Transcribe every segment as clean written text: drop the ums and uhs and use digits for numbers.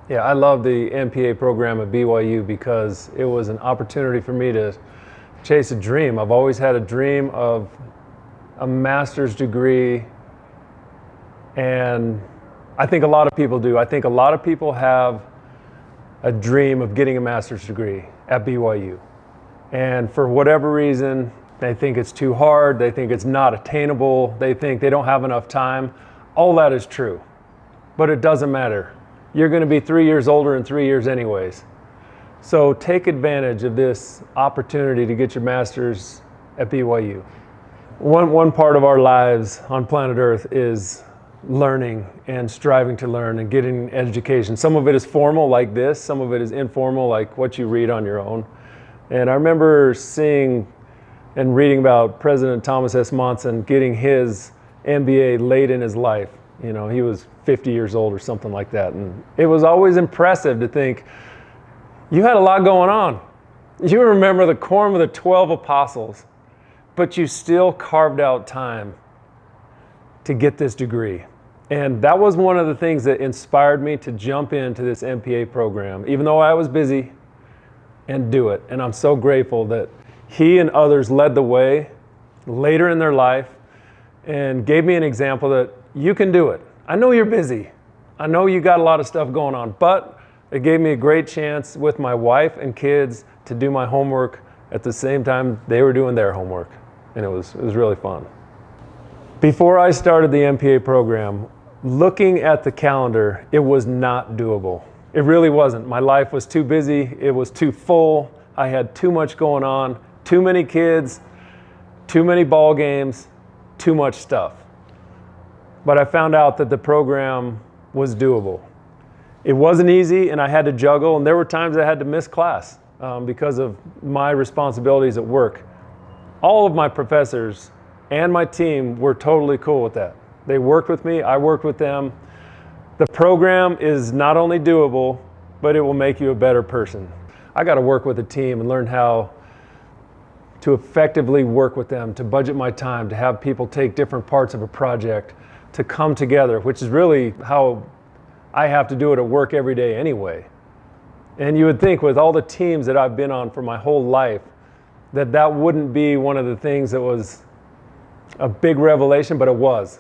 Yeah, I love the EMPA program at BYU because it was an opportunity for me to chase a dream. I've always had a dream of a master's degree, and I think a lot of people do. I think a lot of people have a dream of getting a master's degree at BYU. And for whatever reason, they think it's too hard, they think it's not attainable, they think they don't have enough time. All that is true, but it doesn't matter. You're going to be 3 years older in 3 years anyways. So take advantage of this opportunity to get your master's at BYU. One part of our lives on planet Earth is learning and striving to learn and getting education. Some of it is formal like this, some of it is informal like what you read on your own. And I remember seeing and reading about President Thomas S. Monson getting his MBA late in his life. You know, he was 50 years old or something like that. And it was always impressive to think, you had a lot going on. You remember the quorum of the 12 apostles, but you still carved out time to get this degree. And that was one of the things that inspired me to jump into this MPA program, even though I was busy, and do it. And I'm so grateful that he and others led the way later in their life and gave me an example that you can do it. I know you're busy. I know you got a lot of stuff going on, but it gave me a great chance with my wife and kids to do my homework at the same time they were doing their homework. And it was really fun. Before I started the MPA program, looking at the calendar, it was not doable. It really wasn't. My life was too busy. It was too full. I had too much going on, too many kids, too many ball games, too much stuff. But I found out that the program was doable. It wasn't easy, and I had to juggle, and there were times I had to miss class because of my responsibilities at work. All of my professors and my team were totally cool with that. They worked with me, I worked with them. The program is not only doable, but it will make you a better person. I got to work with a team and learn how to effectively work with them, to budget my time, to have people take different parts of a project, to come together, which is really how I have to do it at work every day anyway. And you would think with all the teams that I've been on for my whole life, that that wouldn't be one of the things that was a big revelation, but it was.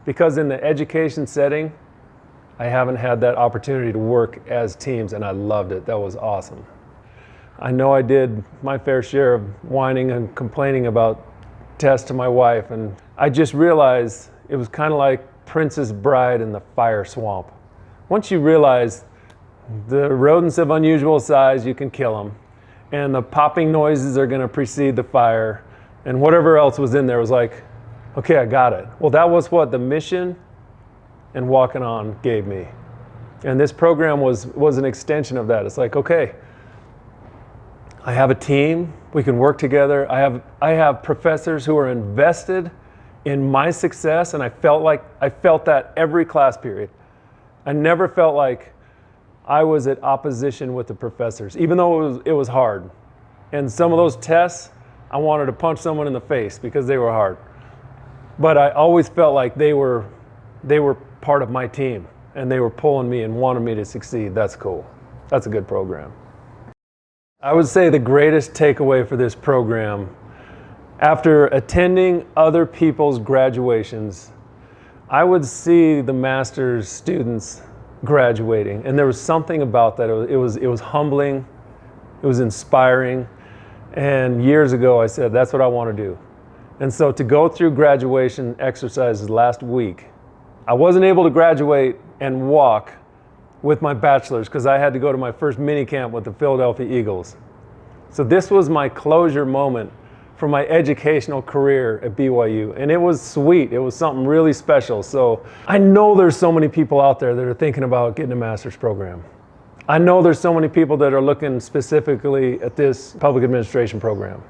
Because in the education setting, I haven't had that opportunity to work as teams, and I loved it. That was awesome. I know I did my fair share of whining and complaining about tests to my wife, and I just realized it was kind of like Princess Bride in the fire swamp. Once you realize the rodents of unusual size, you can kill them, and the popping noises are going to precede the fire, and whatever else was in there was like, okay, I got it. Well, that was what the mission and walking on gave me. And this program was an extension of that. It's like, okay, I have a team, we can work together. I have professors who are invested in my success, and I felt that every class period. I never felt like I was at opposition with the professors, even though it was hard. And some of those tests, I wanted to punch someone in the face because they were hard. But I always felt like they were part of my team, and they were pulling me and wanted me to succeed. That's cool. That's a good program. I would say the greatest takeaway for this program, after attending other people's graduations, I would see the master's students graduating, and there was something about that. It was humbling, it was inspiring, and years ago I said, that's what I want to do. And so to go through graduation exercises last week, I wasn't able to graduate and walk with my bachelor's because I had to go to my first mini camp with the Philadelphia Eagles. So this was my closure moment for my educational career at BYU, and it was sweet. It was something really special. So I know there's so many people out there that are thinking about getting a master's program. I know there's so many people that are looking specifically at this public administration program.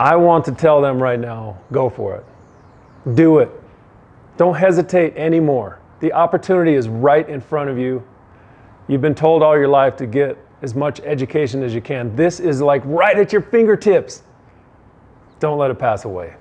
I want to tell them right now, go for it. Do it. Don't hesitate anymore. The opportunity is right in front of you. You've been told all your life to get as much education as you can. This is like right at your fingertips. Don't let it pass away.